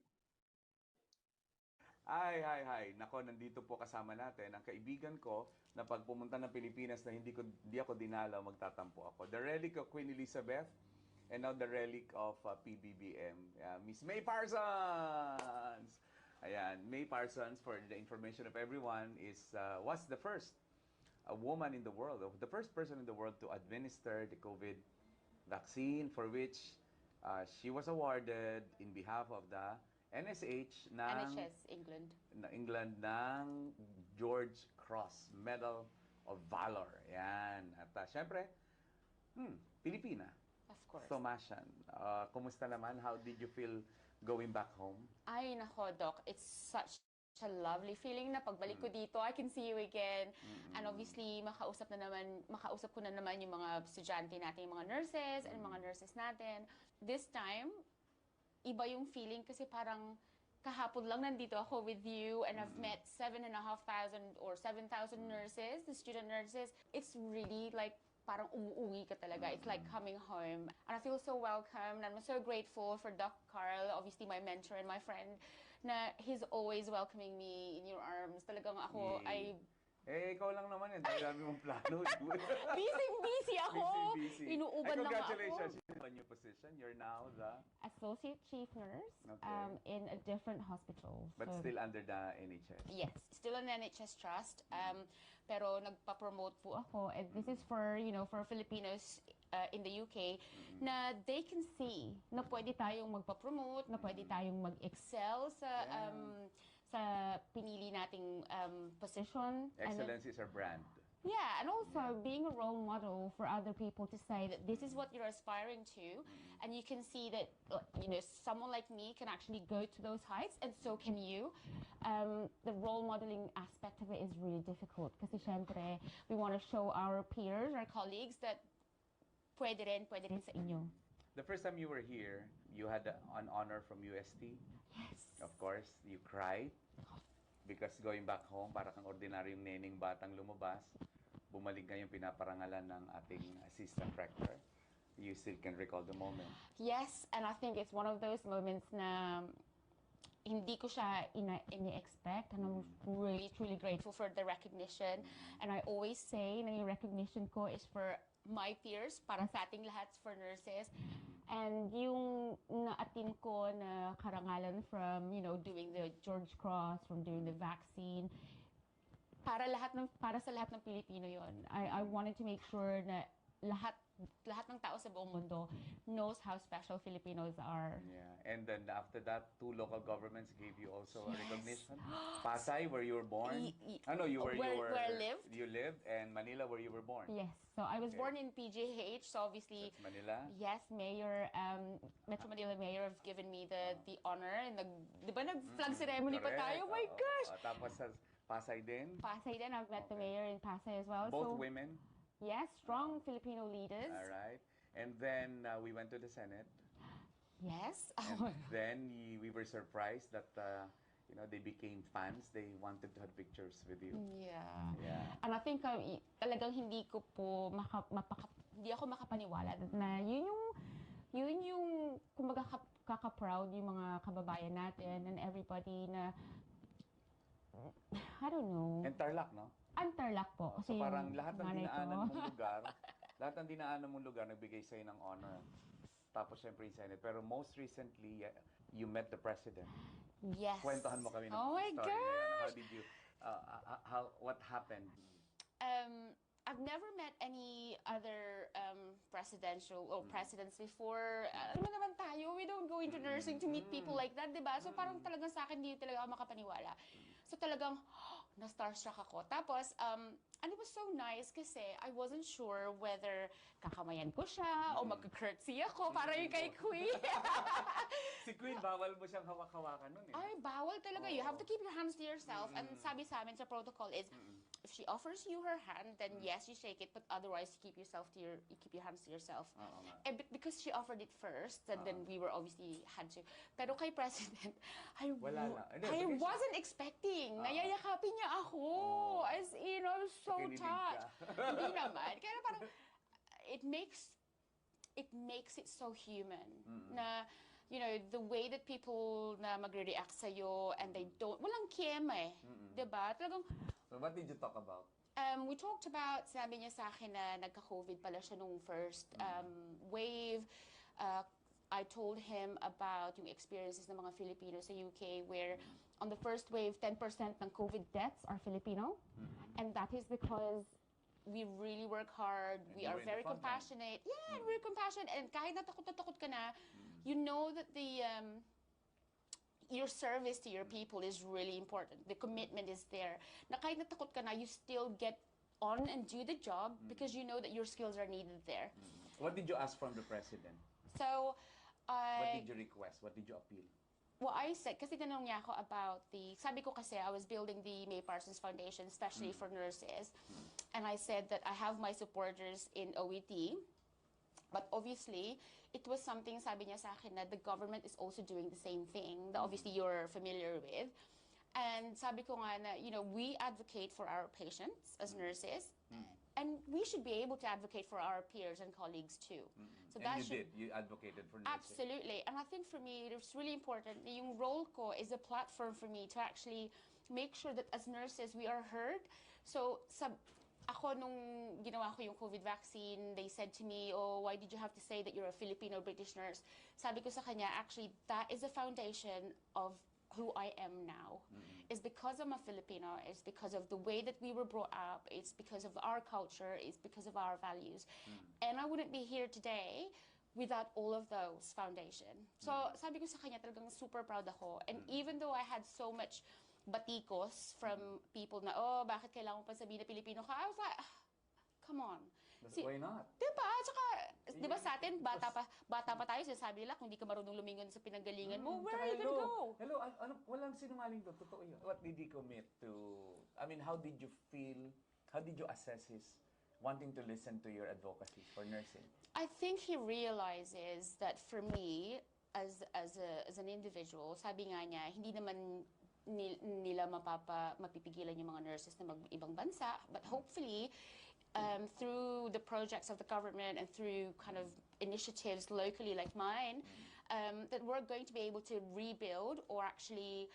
Hi. Nako, nandito po kasama natin ang kaibigan ko na pag pumunta ng Pilipinas na hindi ako dinalaw, magtatampo ako. The relic of Queen Elizabeth and now the relic of PBBM, Miss May Parsons. Ayan, May Parsons, for the information of everyone, was the first woman in the world, the first person in the world to administer the COVID vaccine, for which she was awarded in behalf of the NSH England ng George Cross Medal of Valor. Yan. At syempre, Pilipina. Of course. Thomasian. Kumusta naman? How did you feel going back home? Ay, nako, Doc. It's such a lovely feeling na pagbalik ko dito, I can see you again. And obviously, makausap ko na naman yung mga estudyante natin, yung mga nurses and mga nurses natin. This time, iba yung feeling kasi parang kahapon lang nandito ako with you and I've met 7,500 or 7,000 nurses, the student nurses. It's really like parang umuwi ka talaga. It's like coming home. And I feel so welcome. And I'm so grateful for Doc Carl, obviously my mentor and my friend, na he's always welcoming me in your arms. Talagang ako, ikaw lang naman yan. Dami mong plano. Busy ako. Busy. Inuuban lang ako. Congratulations on your position. You're now the Associate Chief Nurse in a different hospital. But still under the NHS? Yes, still an NHS trust. Pero nagpa-promote po ako. And this is for, for Filipinos in the UK na they can see na pwede tayong magpa-promote, na pwede tayong mag-excel sa pinili nating position. Excellence is our brand. Yeah, and also being a role model for other people to say that this is what you're aspiring to, and you can see that someone like me can actually go to those heights, and so can you. The role modeling aspect of it is really difficult kasi syempre we want to show our peers, our colleagues that pwede rin sa inyo. The first time you were here, you had an honor from UST. Yes. Of course, you cried because going back home, para kang ordinaryong neneng batang lumabas, bumalik ngayong pinaparangalan ng ating assistant rector. You still can recall the moment. Yes, and I think it's one of those moments na hindi ko siya ini-expect, and I'm really, truly grateful for the recognition. And I always say na yung recognition ko is for my peers, para sa ating lahat, for nurses. And yung na-attain ko na karangalan from, doing the George Cross, from doing the vaccine, para sa lahat ng Pilipino yon. I wanted to make sure na lahat ng tao sa buong mundo knows how special Filipinos are. Yeah, and then after that, 2 local governments gave you also a recognition. Pasay, where you were born. Where I lived. You lived, and Manila, where you were born. Yes, so I was born in PGH, so obviously. That's Manila. Yes, Mayor, Metro Manila Mayor have given me the honor, and di ba nag-flag ceremony pa tayo? Oh my gosh! Tapos sa Pasay din. Pasay din, I've met the mayor in Pasay as well. Both women. Yes, strong Filipino leaders. All right. And then we went to the Senate. Yes. And then we were surprised that they became fans. They wanted to have pictures with you. Yeah. And I think talagang hindi ko po hindi ako makapaniwala na yun yung kumbaga kaka-proud yung mga kababayan natin and everybody na I don't know. And Tarlac, no? Ang Tarlac po. So parang lahat ng dinaanan mong lugar, nagbigay sa'yo ng honor. Tapos syempre yung Senate. Pero most recently, you met the President. Yes. Kwentuhan mo kami ng Oh my story. gosh! How did you, what happened? I've never met any other presidential or presidents before. Ano naman tayo? We don't go into nursing to meet people like that, diba? So parang talagang sa akin, hindi talaga ako makapaniwala. So talagang, na-starstruck ako. Tapos, and it was so nice kasi I wasn't sure whether kakamayan ko siya o mag-curtsy ako para yung kay Queen. Si Queen, bawal mo siyang hawak-hawakan nun eh. Ay, bawal talaga. You have to keep your hands to yourself. And sabi sa amin sa protocol is, if she offers you her hand, then yes, you shake it, but otherwise, you keep your hands to yourself. But because she offered it first, and then we were obviously had to. Pero kay President, I wasn't expecting. Nayayakapin niya ako. As in, I was so touched. Hindi naman. Kaya parang, it makes it so human. Na, the way that people na magre-react sa'yo and they don't, walang kiyem eh. Diba? Talagang, so what did you talk about? We talked about, sabi niya sa akin na nagka-COVID pala siya nung first wave. I told him about yung experiences ng mga Filipino sa UK where on the first wave, 10% ng COVID deaths are Filipino. And that is because we really work hard. We are very compassionate. Yeah, and we're compassionate. And kahit natakot ka na, you know that your service to your people is really important. The commitment is there. Na kahit natakot ka na, you still get on and do the job because you know that your skills are needed there. What did you ask from the President? So, what did you request? What did you appeal? Well, I said, kasi tinanong niya ako about sabi ko kasi I was building the May Parsons Foundation, especially for nurses. And I said that I have my supporters in OET. But obviously, it was something, sabi niya sa akin, na the government is also doing the same thing that obviously you're familiar with. And sabi ko nga na, we advocate for our patients as nurses. And we should be able to advocate for our peers and colleagues too. So and you did. You advocated for nurses. Absolutely. And I think for me, it's really important. Yung role ko is a platform for me to actually make sure that as nurses, we are heard. So, ako nung ginawa ko yung COVID vaccine, they said to me, oh, why did you have to say that you're a Filipino-British nurse? Sabi ko sa kanya, actually, that is a foundation of who I am now. It's because I'm a Filipino, it's because of the way that we were brought up, it's because of our culture, it's because of our values. And I wouldn't be here today without all of those foundation. So, sabi ko sa kanya, talagang super proud ako. And even though I had so much batikos from people na, oh, bakit kailangan mo pa sabihin na Pilipino ka? I was like, come on. Why not? Diba? Tsaka, diba sa atin, bata pa tayo, sinasabi nila, kung hindi ka marunong lumingon sa pinanggalingan mo, where are you gonna go? Hello, walang sinungaling doon, totoo yun. What did he commit to, how did you feel, how did you assess his wanting to listen to your advocacy for nursing? I think he realizes that for me, as an individual, sabi nga niya, hindi naman nila mapipigilan yung mga nurses na mag-ibang bansa, but hopefully, through the projects of the government and through kind of initiatives locally like mine, that we're going to be able to rebuild or actually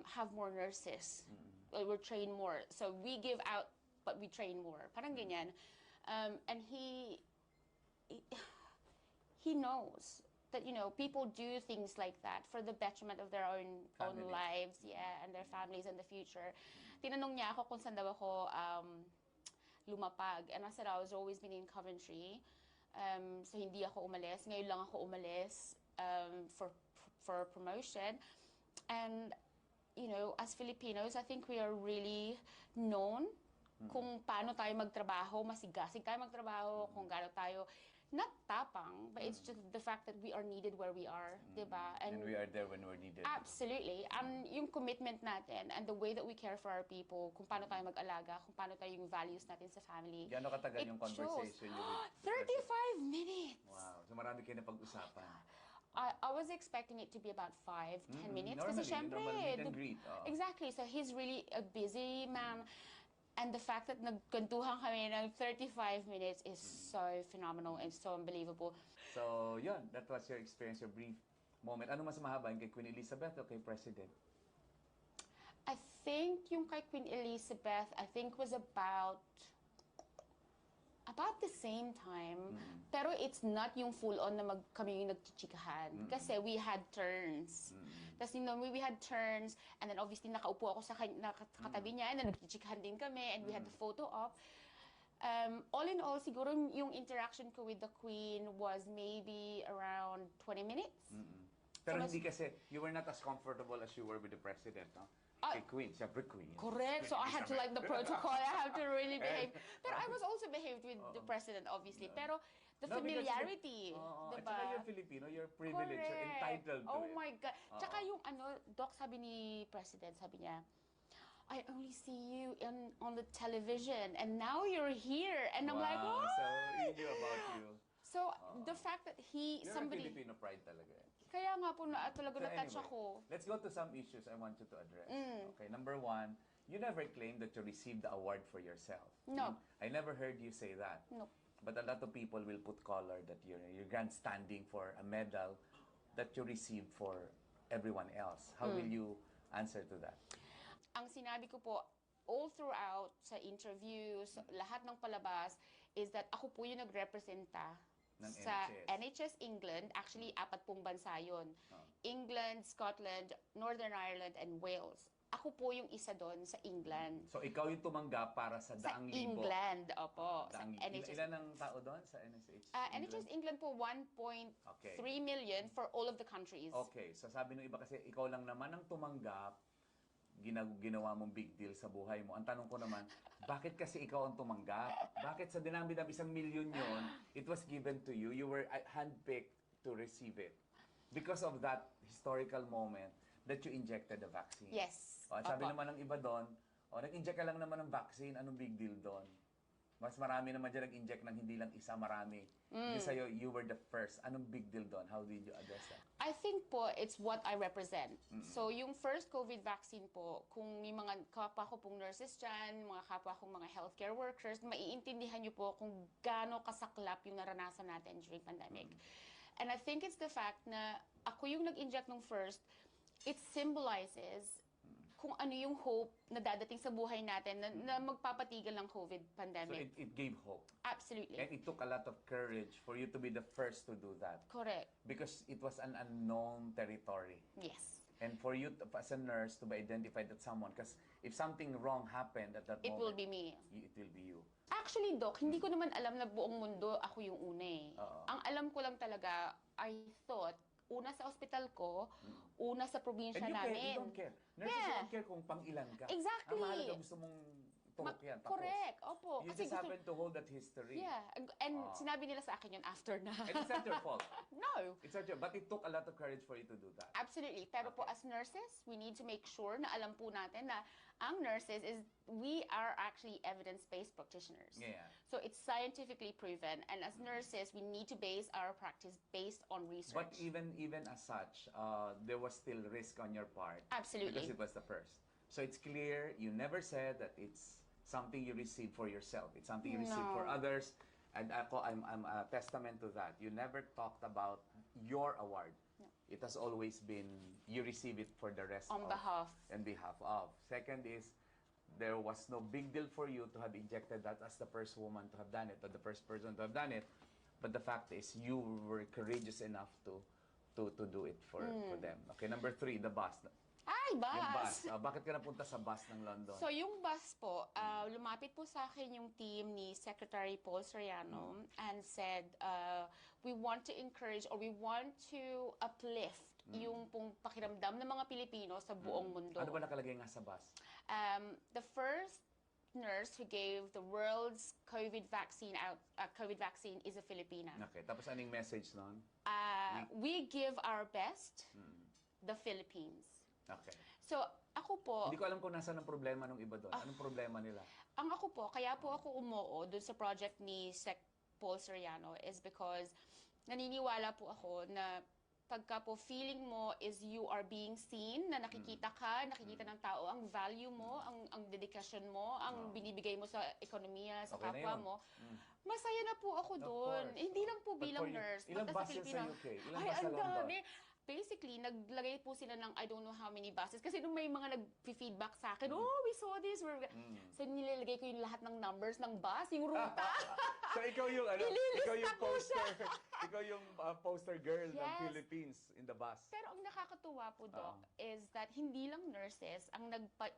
have more nurses. We're trained more. So we give out, but we train more. Parang ganyan. And he knows that, you know, people do things like that for the betterment of their own lives, and their families in the future. Tinanong niya ako kung saan daw ako lumapag. And I said I was always been in Coventry. So hindi ako umalis. Ngayon lang ako umalis for promotion. And, you know, as Filipinos, I think we are really known kung paano tayo magtrabaho, masigasig tayo magtrabaho, kung gaano tayo, not tapang, but it's just the fact that we are needed where we are, diba? And we are there when we're needed. Absolutely. And yung commitment natin and the way that we care for our people, kung paano tayo mag-alaga, kung paano tayo yung values natin sa family. Gano'ng katagal yung conversation niyo with 35 minutes! Wow. So marami kayo na pag-usapan. I was expecting it to be about 5-10 minutes. Kasi syempre, meet and greet. Exactly. So he's really a busy man. And the fact that nagkwentuhan kami ng 35 minutes is so phenomenal and so unbelievable. So, yun. That was your experience, your brief moment. Ano mas mahaba, yung kay Queen Elizabeth o kay President? I think yung kay Queen Elizabeth, I think was about the same time. Pero it's not yung full-on na kami yung nagchichikahan. Kasi we had turns. Tapos, you know, we had turns, and then obviously nakaupo ako sa katabi niya, and then nagchichikahan din kami, and we had the photo op. All in all, siguro yung interaction ko with the Queen was maybe around 20 minutes. Pero hindi kasi, you were not as comfortable as you were with the President, no? Kay Queen, siyempre Queen. Correct. So I had to like the protocol. I have to really behave. Pero I was also behaved with the President, obviously. Pero the familiarity, At diba? saka you're Filipino, you're privileged, you're entitled to it. Oh my God. Tsaka yung Doc, sabi ni President, sabi niya, I only see you on the television, and now you're here. And I'm like, what? So he knew about you. So the fact that You're a Filipino pride talaga. Kaya nga po talaga na-touch anyway, ako. Let's go to some issues I want you to address. Okay, number one, you never claimed that you received the award for yourself. No. I never heard you say that. No. But a lot of people will put color that you're grandstanding for a medal that you received for everyone else. How will you answer to that? Ang sinabi ko po, all throughout sa interviews, lahat ng palabas, is that ako po yung nagrepresenta sa NHS England. Actually, 4 pong bansa yun. England, Scotland, Northern Ireland, and Wales. Ako po yung isa doon sa England. So, ikaw yung tumanggap para sa daang libo? Sa England, opo. Sa NHS. Ilan ang tao doon sa NHS? NHS England po, 1.3 million for all of the countries. Okay. So, sabi nung iba kasi, ikaw lang naman ang tumanggap, ginawa mong big deal sa buhay mo. Ang tanong ko naman, bakit kasi ikaw ang tumanggap? Bakit sa dinami-dami 1 million yon, it was given to you, you were handpicked to receive it? Because of that historical moment that you injected the vaccine. Yes. Sabi naman ng iba doon, nag-inject ka lang naman ng vaccine, anong big deal doon? Mas marami naman dyan nag-inject ng hindi lang isa, marami. Hindi sa'yo, you were the first. Anong big deal doon? How did you address that? I think po, it's what I represent. So, yung first COVID vaccine po, kung yung mga kapwa ko pong nurses dyan, mga kapwa kong mga healthcare workers, maiintindihan nyo po kung gaano kasaklap yung naranasan natin during pandemic. And I think it's the fact na ako yung nag-inject nung first, it symbolizes kung ano yung hope na dadating sa buhay natin na magpapatigil ng COVID pandemic. So it gave hope. Absolutely. And it took a lot of courage for you to be the first to do that. Correct. Because it was an unknown territory. Yes. And for you, as a nurse, to be identified as someone, because if something wrong happened at that moment, it will be me. It will be you. Actually, Doc, hindi ko naman alam na buong mundo ako yung una eh. Ang alam ko lang talaga, I thought, una sa ospital ko, una sa probinsya namin. You don't care. Nurses don't care kung pang ilan ka. Exactly. Ang mahalaga gusto mong tuhok yan. Tapos. Correct. Opo. You just happen to hold that history. Yeah. And sinabi nila sa akin yun after na. And it's not your fault. No. It's not your, but it took a lot of courage for you to do that. Absolutely. Pero po as nurses, we need to make sure na alam po natin na ang nurses we are actually evidence-based practitioners. Yeah. So it's scientifically proven, and as nurses, we need to base our practice based on research. But even as such, there was still risk on your part. Absolutely. Because it was the first. So it's clear you never said that it's something you received for yourself. It's something you received for others. And ako, I'm a testament to that. You never talked about your award. No. It has always been, you receive it for the rest On behalf. On behalf of. Second is, there was no big deal for you to have injected that as the first woman to have done it, or the first person to have done it. But the fact is, you were courageous enough to do it for them. Okay, number 3, the bus. Ay, bus! Yung bus. Bakit ka napunta sa bus ng London? So, yung bus po, lumapit po sa akin yung team ni Secretary Paul Soriano and said, we want to encourage or we want to uplift yung pong pakiramdam ng mga Pilipino sa buong mundo. Ano ba nakalagay nga sa bus? The first nurse who gave the world's COVID vaccine is a Filipina. Okay, tapos anong message nun? We give our best, the Philippines. Okay. So, ako po... Hindi ko alam kung nasaan ang problema ng iba doon. Anong problema nila? Ang ako po, kaya po ako umuo doon sa project ni Sec Paul Soriano is because naniniwala po ako na pagka po feeling mo is you are being seen, na nakikita ka, nakikita ng tao, ang value mo, ang dedikasyon mo, ang binibigay mo sa ekonomiya, sa kapwa mo, masaya na po ako doon. Hindi lang po bilang nurse. Ilang buses sa UK? Ilang bus sa London? Basically, naglagay po sila ng I don't know how many buses. Kasi nung may mga nag-feedback sa akin, oh, we saw this. So, nilalagay ko yung lahat ng numbers ng bus, yung ruta. So, ikaw yung, poster. Ikaw yung poster girl ng Philippines in the bus. Pero ang nakakatuwa po, Doc, is that hindi lang nurses ang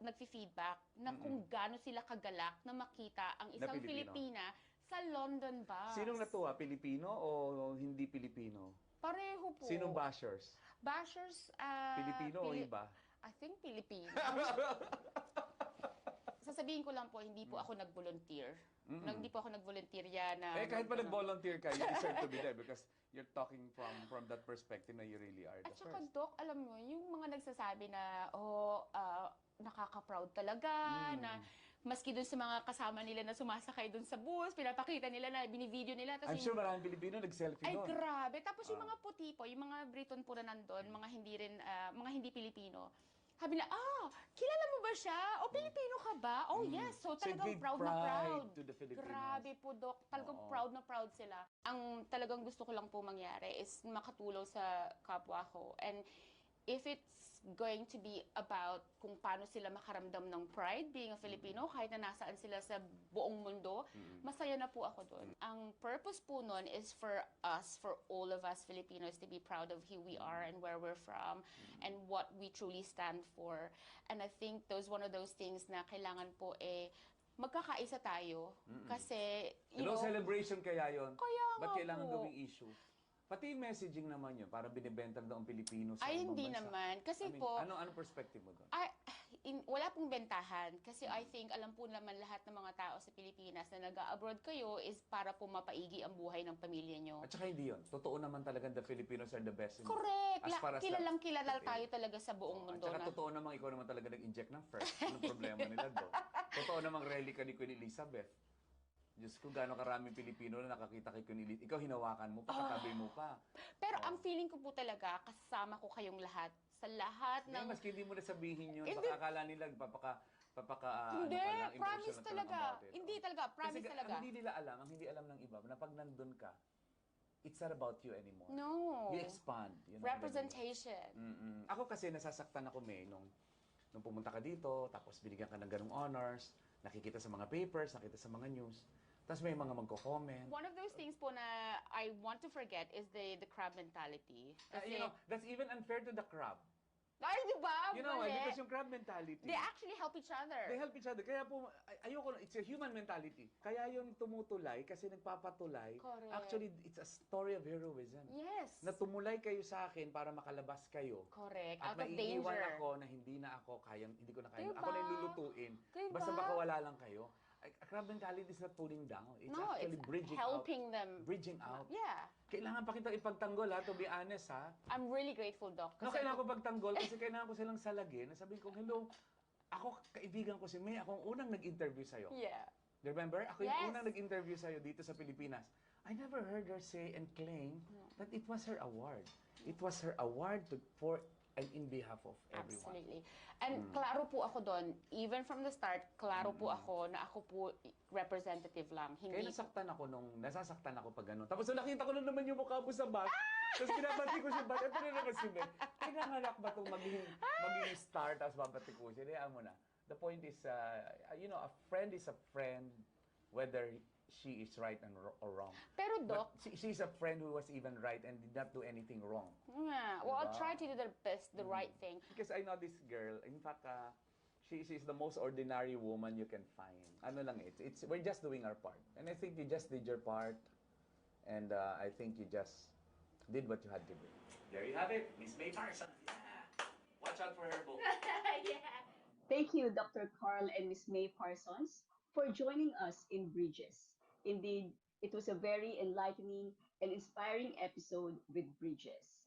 nag-feedback na kung gaano sila kagalak na makita ang isang Filipina sa London bus. Sinong natuwa? Pilipino o hindi Pilipino? Pareho po. Sinong bashers? Bashers, Pilipino o iba? I think Filipino. Sasabihin ko lang po, hindi po ako nag-volunteer. Hindi po ako nag-volunteer yan. Kahit pa nag-volunteer ka, you deserve to be there because you're talking from that perspective na you really are the first. At saka, first. Doc, alam mo, yung mga nagsasabi na, nakaka-proud talaga, na maski dun sa mga kasama nila na sumasakay dun sa bus, pinapakita nila na binivideo nila. I'm sure maraming Pilipino nag-selfie ay, doon. Ay, grabe. Tapos yung mga puti po, yung mga Briton po na nandun, mga hindi Pilipino, sabi nila, kilala mo ba siya? O, Pilipino ka ba? Oh, yes. So, talagang proud na proud. To the Filipinos. Grabe po, Doc. Talagang proud na proud sila. Ang talagang gusto ko lang po mangyari is makatulong sa kapwa ko. And if it's going to be about kung paano sila makaramdam ng pride being a Filipino, kahit na nasaan sila sa buong mundo, masaya na po ako doon. Ang purpose po nun is for us, for all of us Filipinos to be proud of who we are and where we're from and what we truly stand for. And I think those one of those things na kailangan po magkakaisa tayo. Kasi, you know, celebration kaya yun? Kaya Ba't nga kailangan po. gawing issue? Pati yung messaging naman yun, para binibenta daw ang Pilipino sa ay, ibang hindi bansa. naman. Kasi po, ano perspective mo doon? wala pong bentahan. Kasi I think, alam po naman lahat ng mga tao sa Pilipinas na nag-abroad kayo is para po mapaigi ang buhay ng pamilya nyo. At saka hindi yun. Totoo naman talaga the Filipinos are the best. Correct! Kilalang kilala tayo talaga sa buong mundo. At saka totoo namang ikaw naman talaga nag-inject ng first. Anong problema nila doon? Totoo namang rally ka ni Queen Elizabeth. Diyos ko, gano'ng karaming Pilipino na nakakita kay Queen Elizabeth. Ikaw hinawakan mo pa, katabi mo pa. Pero ang feeling ko po talaga, kasama ko kayong lahat. Sa lahat ng... Maski hindi mo na sabihin yun. Baka akala nila, hindi, promise talaga. Hindi talaga, promise kasi talaga. Ang hindi alam ng iba, na pag nandun ka, it's not about you anymore. No. You expand. You know, representation. Ako kasi nasasaktan ako nung pumunta ka dito, tapos binigyan ka ng ganung honors, nakikita sa mga papers, nakita sa mga news, tapos may mga magko-comment. One of those things po na I want to forget is the crab mentality. Kasi, you know, that's even unfair to the crab. Ay, di ba? You know why? Because yung crab mentality. They actually help each other. They help each other. Kaya po, ayoko, it's a human mentality. Kaya yung tumutulay, kasi nagpapatulay, correct. Actually, it's a story of heroism. Yes. Na tumulay kayo sa akin para makalabas kayo. Correct. At out of danger. maiiwan ako na hindi ko na kaya. Diba? Ako na yung lulutuin. Diba? Basta baka wala lang kayo. Crab mentality is not pulling down. It's actually bridging helping out. them. Bridging out. Yeah. Kailangan pa kita ipagtanggol, to be honest, ha? I'm really grateful, Doc. Kailangan ko pagtanggol kasi kailangan ko silang salagin. Sabihin ko, hello, ako, kaibigan ko si May, ako ang unang nag-interview sa'yo. Yeah. Remember? Ako yung unang nag-interview sa'yo dito sa Pilipinas. I never heard her say and claim that it was her award. It was her award for in behalf of everyone. Absolutely. And klaro po ako doon, even from the start, klaro po ako na ako po representative lang. Kaya Hindi nasasaktan ako pag gano'n. Tapos nakita ko na naman yung mukha mo sa bus. Tapos pinabati ko siya, ito na naman si Ben. Pinanganak ba itong maging star, tapos babati ko siya. Hayaan mo na. The point is, a friend is a friend, whether she is right or wrong. Pero Doc, she's a friend who was even right and did not do anything wrong. yeah, well, I'll try to do the best, the right thing. Because I know this girl, in fact, she's the most ordinary woman you can find. Ano lang we're just doing our part. And I think you just did your part. And I think you just did what you had to do. There you have it, Miss May Parsons. Yeah. Watch out for her book. Yeah. Thank you, Dr. Carl and Miss May Parsons, for joining us in Bridges. Indeed, it was a very enlightening and inspiring episode with Bridges.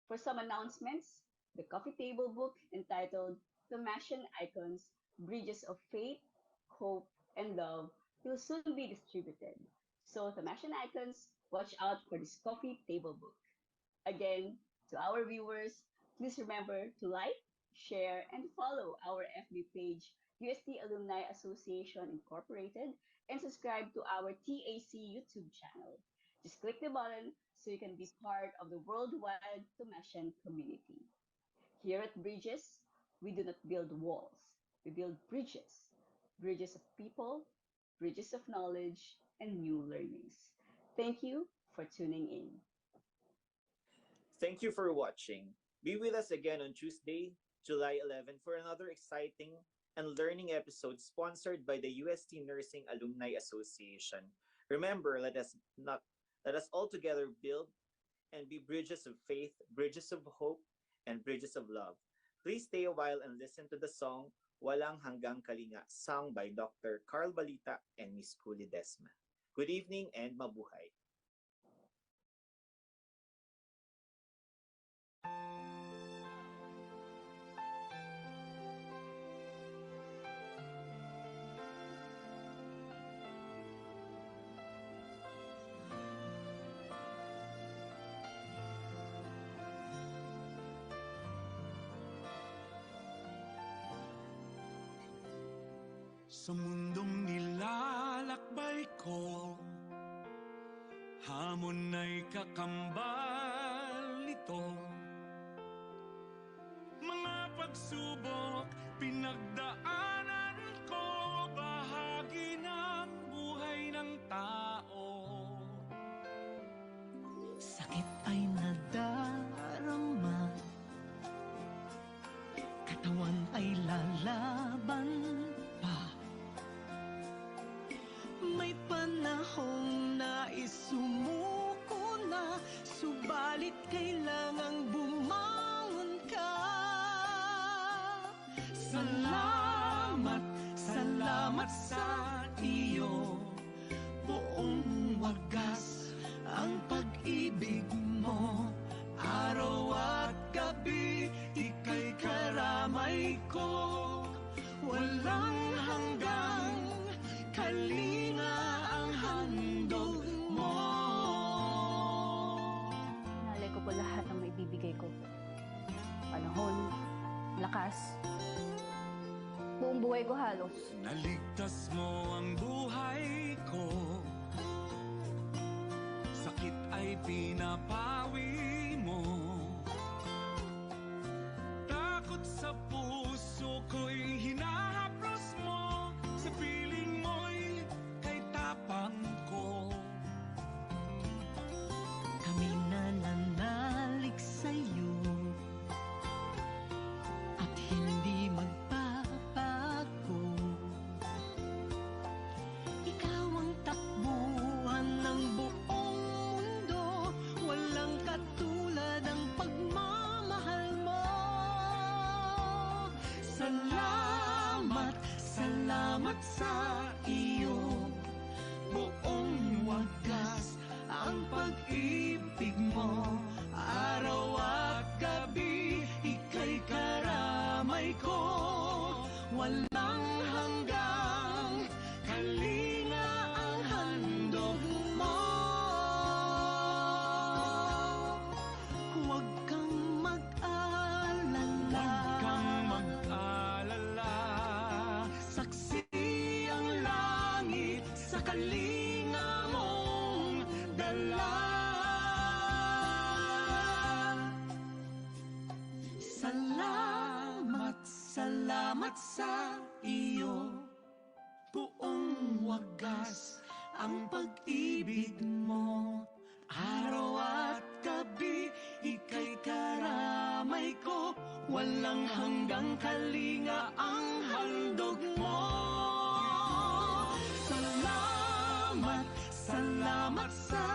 For some announcements, the coffee table book entitled Thomasian Icons, Bridges of Faith, Hope, and Love will soon be distributed. So Thomasian Icons, watch out for this coffee table book. Again, to our viewers, please remember to like, share, and follow our FB page, UST Alumni Association Incorporated, and subscribe to our TAC YouTube channel. Just click the button so you can be part of the worldwide Thomasian community. Here at Bridges, we do not build walls, we build bridges. Bridges of people, bridges of knowledge, and new learnings. Thank you for tuning in. Thank you for watching. Be with us again on Tuesday, July 11 for another exciting and learning episode sponsored by the UST Nursing Alumni Association. Remember, let us all together build and be bridges of faith, bridges of hope, and bridges of love. Please stay a while and listen to the song Walang Hanggang Kalinga, sung by Dr. Carl Balita and Miss Kuli Desma. Good evening and mabuhay. Sa mundong nilalakbay ko, hamon ay kakambal nito. Mga pagsubok, pinagdaanan ko, bahagi ng buhay ng tao. Sakit ay nadarama, katawan ay lalaban pa. May panahong naisumuko na, subalit kailangang bumangon ka. Salamat, salamat sa iyo, buong wagas ang pag-ibig mo. Araw at gabi, ika'y karamay ko. Walang hanggang kalinga ang handog mo. Nalay ko po lahat ng maibibigay ko. Panahon, lakas, buong buhay ko halos. Naligtas mo ang buhay ko, sakit ay pinapawi mo. Takot sa puso ko'y hinahaplos mo, sa piling mo'y kay tapang ko. Kami nananalig sa'yo at hindi magbabago. Ikaw ang takbuhan ng buong mundo, walang katulad ang pagmamahal mo. Salamat, salamat sa iyo, buong wagas ang pag-ibig mo. Araw at gabi, ika'y karamay ko. Walang hanggang kalinga ang handog mo. Huwag kang mag-alala, salamat sa iyo. Buong wagas ang pag-ibig mo. Araw at gabi, ika'y karamay ko. Walang hanggang kalinga ang handog mo. Salamat, salamat sa